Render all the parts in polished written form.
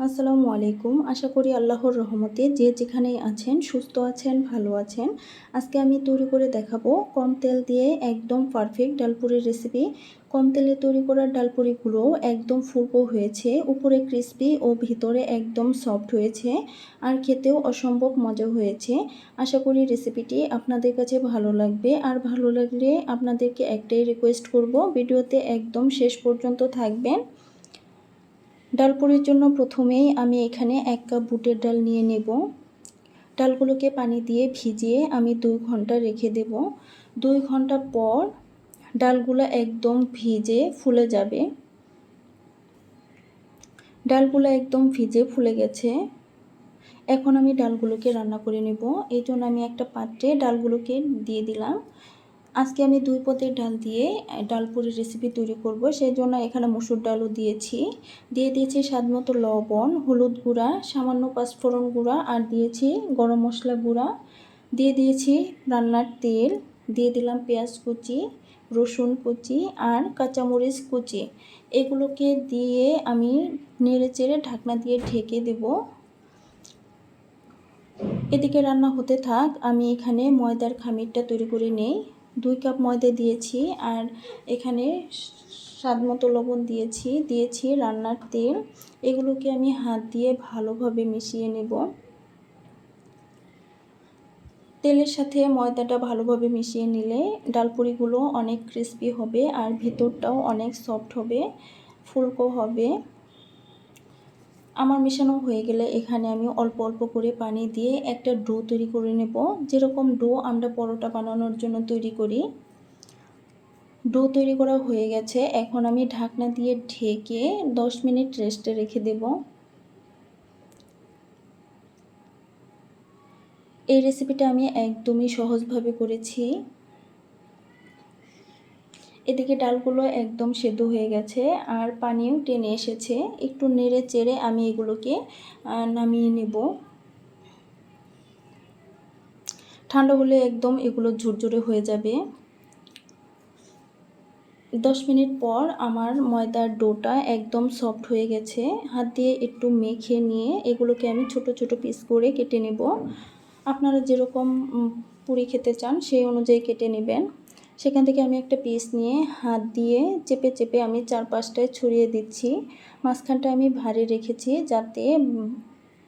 আসসালামু আলাইকুম। আশা করি আল্লাহর রহমতে যে যেখানেই আছেন সুস্থ আছেন, ভালো আছেন। আজকে আমি তৈরি করে দেখাবো কম তেল দিয়ে একদম পারফেক্ট ডালপুরির রেসিপি। কম তেলে তৈরি করা ডালপুরিগুলো একদম ফুলকো হয়েছে, উপরে ক্রিস্পি ও ভিতরে একদম সফট হয়েছে, আর খেতেও অসম্ভব মজা হয়েছে। আশা করি রেসিপিটি আপনাদের কাছে ভালো লাগবে। আর ভালো লাগলে আপনাদেরকে একটাই রিকোয়েস্ট করব, ভিডিওতে একদম শেষ পর্যন্ত থাকবেন। ডালপুরির জন্য প্রথমেই আমি এখানে 1 কাপ বুটের ডাল নিয়ে নেব। ডালগুলোকে পানি দিয়ে ভিজিয়ে আমি 2 ঘন্টা রেখে দেব। 2 ঘন্টা পর ডালগুলো একদম ভিজে ফুলে যাবে। ডালগুলো একদম ভিজে ফুলে গেছে। এখন আমি ডালগুলোকে রান্না করে নেব। এই জন্য আমি একটা পাত্রে ডালগুলোকে দিয়ে দিলাম। আজকে আমি 2 পদের ডাল দিয়ে ডালপুরির রেসিপি তৈরি করব। সেই জন্য এখানে মসুর ডালও দিয়েছি। দিয়ে দিয়েছি স্বাদমতো লবণ, হলুদ গুঁড়া, সামান্য পাঁচফোড়ন গুঁড়া, আর দিয়েছি গরম মশলা গুঁড়া। দিয়ে দিয়েছি রান্নার তেল, দিয়ে দিলাম পেঁয়াজ কুচি, রসুন কুচি আর কাঁচামরিচ কুচি। এগুলোকে দিয়ে আমি নেড়েচেড়ে ঢাকনা দিয়ে ঢেকে দেব। এদিকে রান্না হতে থাক, আমি এখানে ময়দার খামিরটা তৈরি করে নেই। 2 কাপ ময়দা দিয়েছি, আর এখানে স্বাদমতো লবণ দিয়েছি রান্নার তেল। এগুলোকে আমি হাত দিয়ে ভালোভাবে মিশিয়ে নেব। তেলের সাথে ময়দাটা ভালোভাবে মিশিয়ে নিলে ডালপুরিগুলো অনেক ক্রিস্পি হবে, আর ভিতরটাও অনেক সফট হবে, ফুলকো হবে। আমার মেশানো হয়ে গেলে এখানে আমি অল্প অল্প করে পানি দিয়ে একটা ডো তৈরি করে নেব, যেরকম ডো আমরা পরোটা বানানোর জন্য তৈরি করি। ডো তৈরি করা হয়ে গেছে। এখন আমি ঢাকনা দিয়ে ঢেকে 10 মিনিট রেস্টে রেখে দেব। এই রেসিপিটা আমি একদমই সহজভাবে করেছি। এদিকে ডালগুলো একদম সেদ্ধ হয়ে গেছে, আর পানিও টেনে এসেছে। একটু নেড়ে চেড়ে আমি এগুলোকে নামিয়ে নেব। ঠান্ডা হলে একদম এগুলো ঝুরঝুরে হয়ে যাবে। 10 মিনিট পর আমার ময়দার ডোটা একদম সফট হয়ে গেছে। হাত দিয়ে একটু মেখে নিয়ে এগুলোকে আমি ছোট ছোট পিস করে কেটে নেব। আপনারা যেরকম পুরি খেতে চান সেই অনুযায়ী কেটে নেবেন। সেখান থেকে আমি একটা পিস নিয়ে হাত দিয়ে চেপে চেপে আমি 4-5টায় ছড়িয়ে দিচ্ছি। মাঝখানটা আমি ভারী রেখেছি যাতে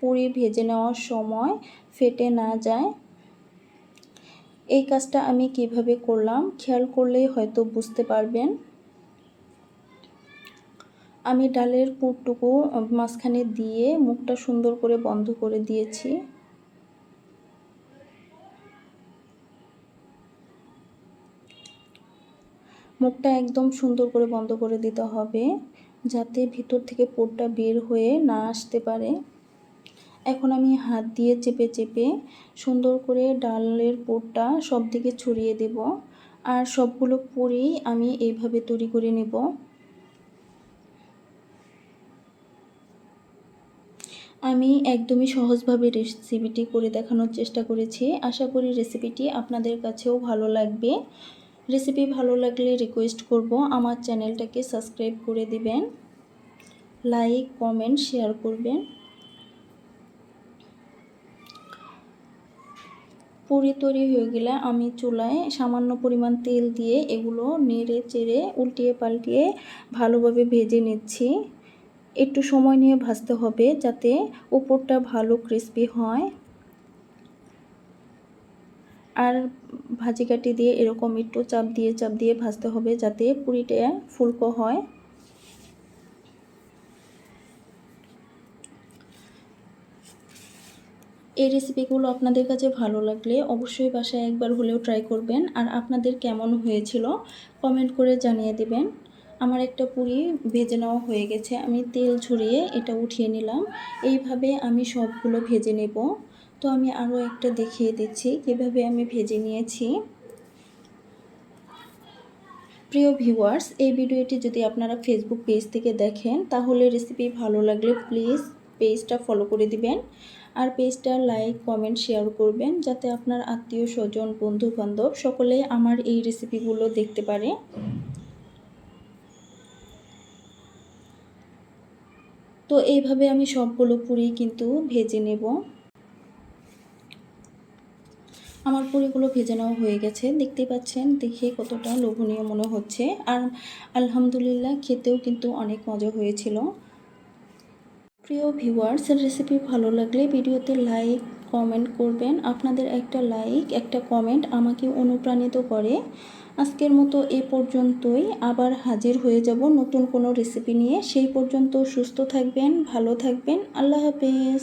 পুরি ভেজে নেওয়ার সময় ফেটে না যায়। এই কাজটা আমি কিভাবে করলাম খেয়াল করলেই হয়তো বুঝতে পারবেন। আমি ডালের পুরটুকু মাঝখানে দিয়ে মুখটা সুন্দর করে বন্ধ করে দিয়েছি। মুখটা একদম সুন্দর করে বন্ধ করে দিতে হবে, যাতে ভিতর থেকে পুরটা বের হয়ে না আসতে পারে। এখন আমি হাত দিয়ে চেপে চেপে সুন্দর করে ডালের পুরটা সব দিকে ছড়িয়ে দেব, আর সবগুলো পুরি আমি এইভাবে তৈরি করে নেব। আমি একদমই সহজভাবে রেসিপিটি করে দেখানোর চেষ্টা করেছি। আশা করি রেসিপিটি আপনাদের কাছেও ভালো লাগবে। রেসিপি ভালো লাগলে রিকোয়েস্ট করব আমার চ্যানেলটাকে সাবস্ক্রাইব করে দিবেন, লাইক কমেন্ট শেয়ার করবেন। পুরি তৈরি হয়ে গেলে আমি চুলায় সামান্য পরিমাণ তেল দিয়ে এগুলো নেড়ে চেড়ে উল্টিয়ে পাল্টিয়ে ভালোভাবে ভেজে নিচ্ছি। একটু সময় নিয়ে ভাজতে হবে যাতে উপরটা ভালো ক্রিস্পি হয়, আর ভাজি কাঠি দিয়ে এরকম একটু চাপ দিয়ে ভাজতে হবে যাতে পুরিটা ফুলকো হয়। এই রেসিপিগুলো আপনাদের কাছে ভালো লাগলে অবশ্যই বাসায় একবার হলেও ট্রাই করবেন, আর আপনাদের কেমন হয়েছিল কমেন্ট করে জানিয়ে দেবেন। আমার একটা পুরি ভেজে নেওয়া হয়ে গেছে, আমি তেল ঝরিয়ে এটা উঠিয়ে নিলাম। এইভাবে আমি সবগুলো ভেজে নেব। তো আমি আরও একটা দেখিয়ে দিচ্ছি কীভাবে আমি ভেজে নিয়েছি। প্রিয় ভিউয়ার্স, এই ভিডিওটি যদি আপনারা ফেসবুক পেজ থেকে দেখেন তাহলে রেসিপি ভালো লাগলে প্লিজ পেজটা ফলো করে দিবেন, আর পেজটা লাইক কমেন্ট শেয়ার করবেন যাতে আপনার আত্মীয় স্বজন বন্ধু বান্ধব সকলে আমার এই রেসিপিগুলো দেখতে পারে। তো এইভাবে আমি সবগুলো পুরি কিন্তু ভেজে নেব। আমার পুরিগুলো ভেজে নেওয়া হয়ে গেছে, দেখতেই পাচ্ছেন, দেখে কতটা লোভনীয় মনে হচ্ছে। আর আলহামদুলিল্লাহ খেতেও কিন্তু অনেক মজা হয়েছিল। প্রিয় ভিউয়ার্স, রেসিপি ভালো লাগলে ভিডিওতে লাইক কমেন্ট করবেন। আপনাদের একটা লাইক একটা কমেন্ট আমাকে অনুপ্রাণিত করে। আজকের মতো এ পর্যন্তই, আবার হাজির হয়ে যাব নতুন কোনো রেসিপি নিয়ে। সেই পর্যন্ত সুস্থ থাকবেন, ভালো থাকবেন। আল্লাহ হাফেজ।